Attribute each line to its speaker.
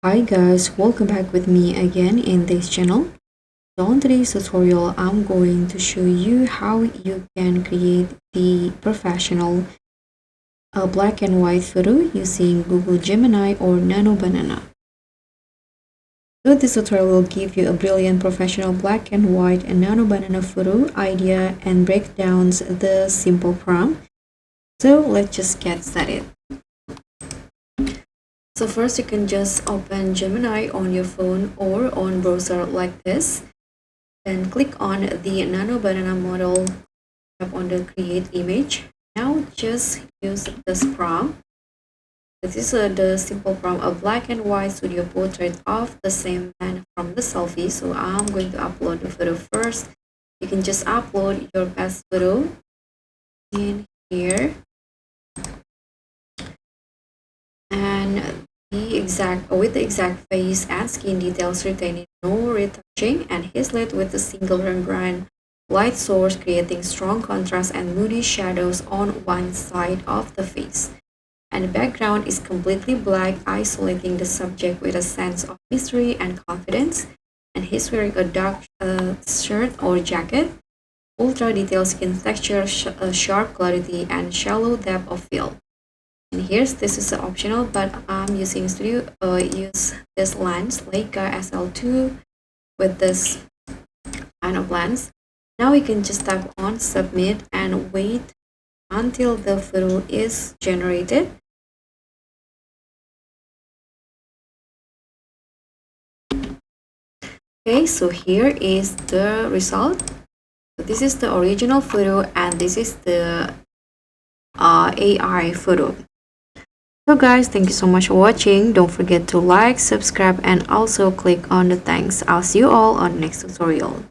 Speaker 1: Hi guys, welcome back with me again in this channel. So on today's tutorial, I'm going to show you how you can create the professional black and white photo using Google Gemini or Nano Banana. So this tutorial will give you a brilliant professional black and white and Nano Banana photo idea and break down the simple prompt. So let's just get started. So first you can just open Gemini on your phone or on browser like this. Then click on the Nano Banana model, tap on the create image. Now just use this prompt. This is the simple prompt, a black and white studio portrait of the same man from the selfie. So I'm going to upload the photo first. You can just upload your best photo in here. And with the exact face and skin details retaining no retouching, and his lit with a single Rembrandt light source creating strong contrast and moody shadows on one side of the face. And the background is completely black, isolating the subject with a sense of mystery and confidence. And he's wearing a dark shirt or jacket, ultra detailed skin texture, sharp clarity, and shallow depth of field. And this is optional, but I'm using use this lens Leica SL2 with this kind of lens. Now we can just tap on submit and wait until the photo is generated. Okay, so here is the result. So this is the original photo and this is the AI photo. So guys, thank you so much for watching. Don't forget to like, subscribe, and also click on the thanks. I'll see you all on the next tutorial.